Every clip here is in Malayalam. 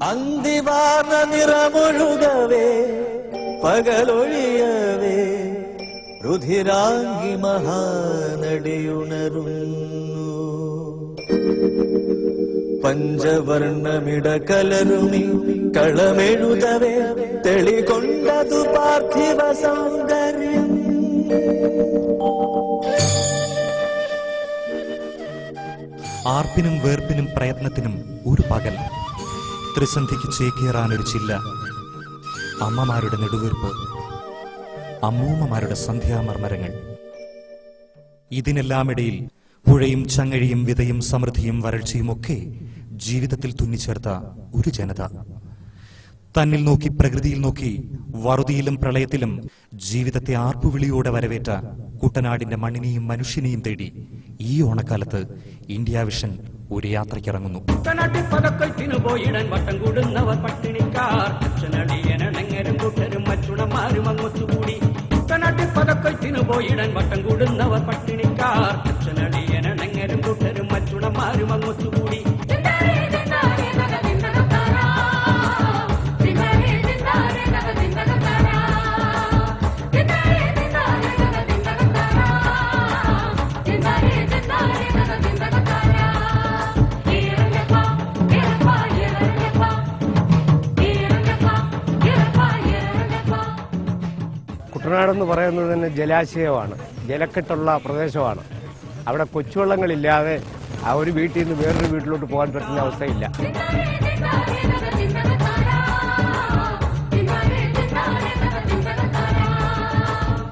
അന്തിവാന നിറമൊഴുകവേ പകലൊഴിയവേ രുധിരാംഗി മഹാനടിയുണരുന്നു. പഞ്ചവർണ്ണമിട കലരുമി കളമെഴുതവേ തെളികൊണ്ടതു പാർത്ഥിവ സൗന്ദര്യം. ആർപ്പിനും വേർപ്പിനും പ്രയത്നത്തിനും ഒരു പകൽ, ത്രിസന്ധിക്ക് ചേക്കേറാനൊരു ചില്ല, അമ്മമാരുടെ നെടുവീർപ്പ്, അമ്മൂമ്മമാരുടെ സന്ധ്യാമർമരങ്ങൾ. ഇതിനെല്ലാമിടയിൽ പുഴയും ചങ്ങഴിയും വിതയും സമൃദ്ധിയും വരൾച്ചയുമൊക്കെ ജീവിതത്തിൽ തുന്നിച്ചേർത്ത ഒരു ജനത. തന്നിൽ നോക്കി പ്രകൃതിയിൽ നോക്കി വറുതിയിലും പ്രളയത്തിലും ജീവിതത്തെ ആർപ്പുവിളിയോടെ വരവേറ്റ കുട്ടനാടിന്റെ മണ്ണിനെയും മനുഷ്യനെയും തേടി ഈ ഓണക്കാലത്ത് ഇന്ത്യ വിഷൻ ഒരു യാത്രയ്ക്കിറങ്ങുന്നു. പോയിടാൻ വട്ടം കൂടുന്നവർ പട്ടിണിക്കാർ, അച്ഛനടിയനങ്ങരും കൂട്ടരും മറ്റുണമാരും അങ്ങൊത്തുകൂടി. കുട്ടനാട്ടിൽ പതക്കൊയ്ത്തിനു പോയിടാൻ വട്ടം കൂടുന്നവർ പട്ടിണിക്കാർ, അച്ഛനടിയനങ്ങരും കൂട്ടരും മറ്റുണമാരും അങ്ങൊത്തുകൂടി. കുട്ടനാടെന്ന് പറയുന്നത് തന്നെ ജലാശയമാണ്, ജലക്കെട്ടുള്ള പ്രദേശമാണ്. അവിടെ കൊച്ചുവെള്ളങ്ങളില്ലാതെ ആ ഒരു വീട്ടിൽ നിന്ന് വേറൊരു വീട്ടിലോട്ട് പോകാൻ പറ്റുന്ന അവസ്ഥയില്ല.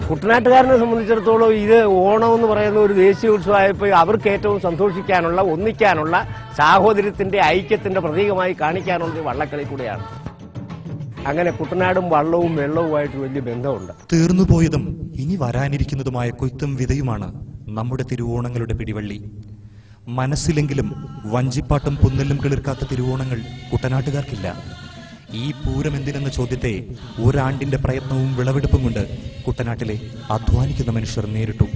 കുട്ടനാട്ടുകാരനെ സംബന്ധിച്ചിടത്തോളം ഇത് ഓണം എന്ന് പറയുന്ന ഒരു ദേശീയ ഉത്സവമായപ്പോൾ അവർക്ക് ഏറ്റവും സന്തോഷിക്കാനുള്ള, ഒന്നിക്കാനുള്ള, സാഹോദര്യത്തിന്റെ ഐക്യത്തിന്റെ പ്രതീകമായി കാണിക്കാനുള്ളത് വള്ളക്കളി കൂടെയാണ്. അങ്ങനെ കുട്ടനാടും വള്ളവും വെള്ളവുമായിട്ട് വലിയ ബന്ധമുണ്ട്. തീർന്നുപോയതും ഇനി വരാനിരിക്കുന്നതുമായ കൊയ്ത്തും വിതയുമാണ് നമ്മുടെ തിരുവോണങ്ങളുടെ പിടിവള്ളി. മനസ്സിലെങ്കിലും വഞ്ചിപ്പാട്ടും പുന്നലും കിളിർക്കാത്ത തിരുവോണങ്ങൾ കുട്ടനാട്ടുകാർക്കില്ല. ഈ പൂരം എന്തിനെന്ന ചോദ്യത്തെ ഒരാണ്ടിന്റെ പ്രയത്നവും വിളവെടുപ്പും കൊണ്ട് കുട്ടനാട്ടിലെ അധ്വാനിക്കുന്ന മനുഷ്യർ നേരിട്ടു.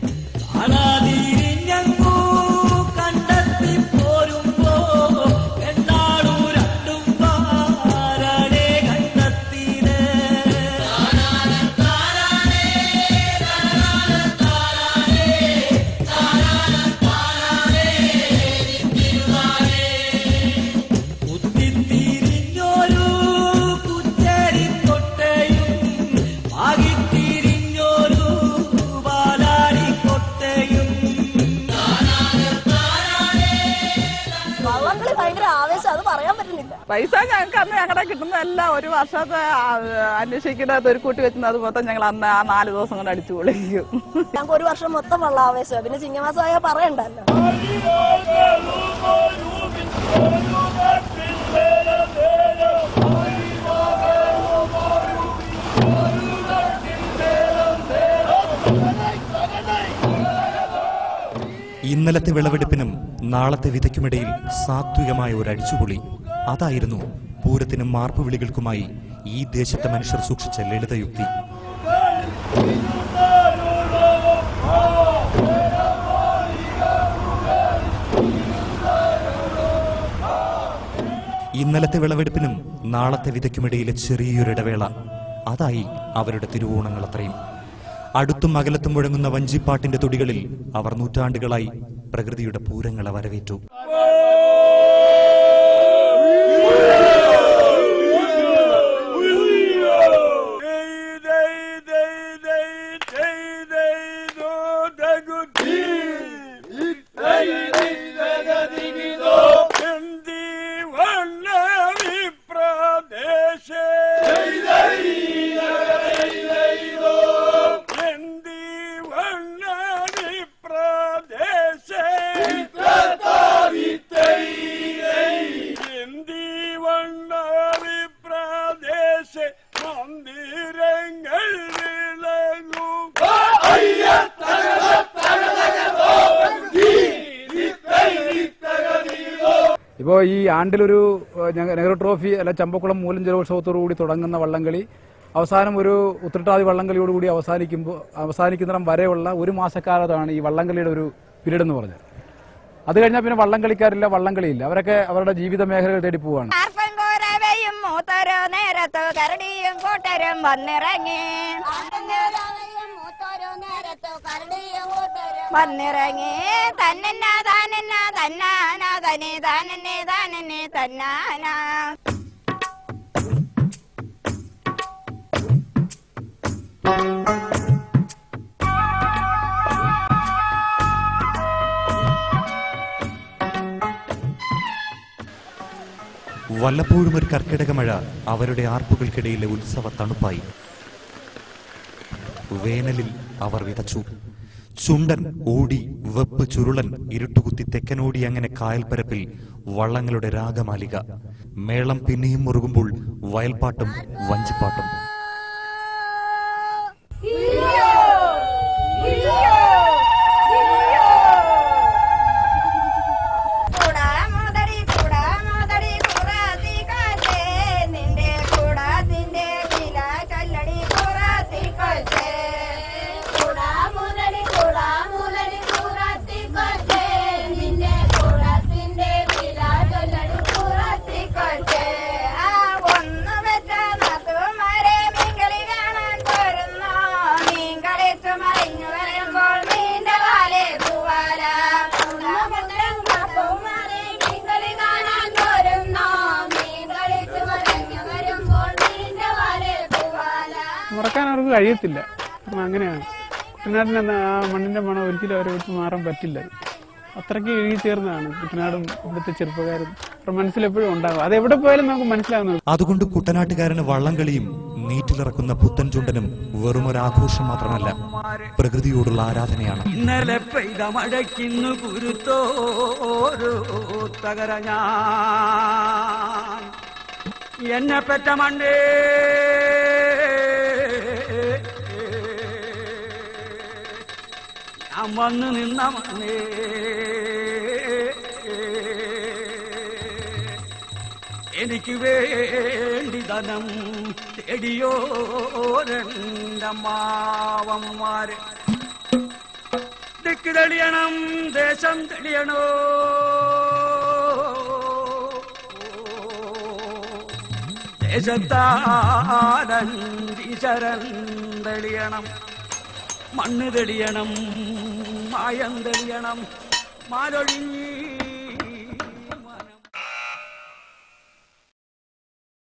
പൈസ ഞങ്ങൾക്ക് അന്ന് ഞങ്ങളുടെ കിട്ടുന്നതെല്ലാം ഒരു വർഷത്തെ അന്വേഷിക്കുന്നത് ഒരു കൂട്ടി വെക്കുന്നത് മൊത്തം ഞങ്ങൾ അന്ന് ആ 4 ദിവസം കൊണ്ട് അടിച്ചു പൊളിക്കും. ഞങ്ങൾക്ക് ഒരു വർഷം മൊത്തം വെള്ളം ആവേശം. പിന്നെ ചിങ്ങമാസമായ പറയണ്ടല്ലോ. ഇന്നലത്തെ വിളവെടുപ്പിനും നാളത്തെ വിതയ്ക്കുമിടയിൽ സാത്വികമായ ഒരു അടിച്ചുപൊളി. അതായിരുന്നു പൂരത്തിനും മാർപ്പുവിളികൾക്കുമായി ഈ ദേശത്തെ മനുഷ്യർ സൂക്ഷിച്ച ലളിതയുക്തി. ഇന്നലത്തെ വിളവെടുപ്പിനും നാളത്തെ വിതയ്ക്കുമിടയിലെ ചെറിയൊരിടവേള, അതായി അവരുടെ തിരുവോണങ്ങൾ അത്രയും. അടുത്തും അകലത്തും മുഴങ്ങുന്ന വഞ്ചിപ്പാട്ടിന്റെ തുടികളിൽ അവർ നൂറ്റാണ്ടുകളായി പ്രകൃതിയുടെ പൂരങ്ങളെ വരവേറ്റു. ഇപ്പോൾ ഈ ആണ്ടിലൊരു നെഹ്റു ട്രോഫി അല്ല ചമ്പക്കുളം മൂലം ജലോത്സവത്തോടു കൂടി തുടങ്ങുന്ന വള്ളംകളി അവസാനം ഒരു ഉത്രട്ടാതി വള്ളംകളിയോടുകൂടി അവസാനിക്കുന്നിടം വരെയുള്ള ഒരു മാസക്കാലത്താണ് ഈ വള്ളംകളിയുടെ ഒരു പീരീഡ് എന്ന് പറഞ്ഞത്. അത് കഴിഞ്ഞാൽ പിന്നെ വള്ളംകളിക്കാരില്ല, വള്ളംകളിയില്ല. അവരൊക്കെ അവരുടെ ജീവിത മേഖലകൾ തേടി പോവാണ്. വന്നിറങ്ങി തന്നാ താനന്നാ തന്നാനാ തനെ താനന്നെ താനന്നെ തന്നാനാ. വല്ലപ്പോഴും ഒരു കർക്കിടക മഴ അവരുടെ ആർപ്പുകൾക്കിടയിലെ ഉത്സവ തണുപ്പായി. വേനലിൽ അവർ വിതച്ചു. ചുണ്ടൻ, ഓടി, വെപ്പ്, ചുരുളൻ, ഇരുട്ടുകുത്തി, തെക്കനോടി, അങ്ങനെ കായൽപ്പരപ്പിൽ വള്ളങ്ങളുടെ രാഗമാലിക. മേളം പിന്നെയും മുറുകുമ്പോൾ വയൽപ്പാട്ടും വഞ്ചിപ്പാട്ടും. മറക്കാൻ അവർക്ക് കഴിയത്തില്ല. അങ്ങനെയാണ്. കുട്ടനാടിന് ആ മണ്ണിന്റെ മണം ഒരിക്കലും അവരെ വിട്ട് മാറാൻ പറ്റില്ല. അത്രയ്ക്ക് എഴുതി ചേർന്നതാണ് കുട്ടനാടും ഇവിടുത്തെ ചെറുപ്പക്കാരും മനസ്സിലെപ്പോഴും ഉണ്ടാകും. അത് എവിടെ പോയാലും നമുക്ക് മനസ്സിലാകുന്നത്. അതുകൊണ്ട് കുട്ടനാട്ടുകാരന് വള്ളംകളിയും നീറ്റിലിറക്കുന്ന പുത്തൻ ചുണ്ടനും വെറുമൊരാഘോഷം മാത്രമല്ല, പ്രകൃതിയോടുള്ള ആരാധനയാണ്. ഇന്നലെ പെയ്ത മഴയ്ക്കിന്നു കുരുത്തോരോ തകര ഞാൻ എന്നെ പെറ്റ മണ്ണേ ഞാൻ വന്നു നിന്ന മണ്ണേ എനിക്ക് വേണ്ടി ധനം തേടിയോരണ്ടമ്മാവന്മാര്. ദിക്ക് തെളിയണം, ദേശം തെളിയണോ, ദേശത്താടീശ്വരൻ തെളിയണം, മണ്ണ് തെളിയണം, മായം തെളിയണം, മാലൊഴിഞ്ഞി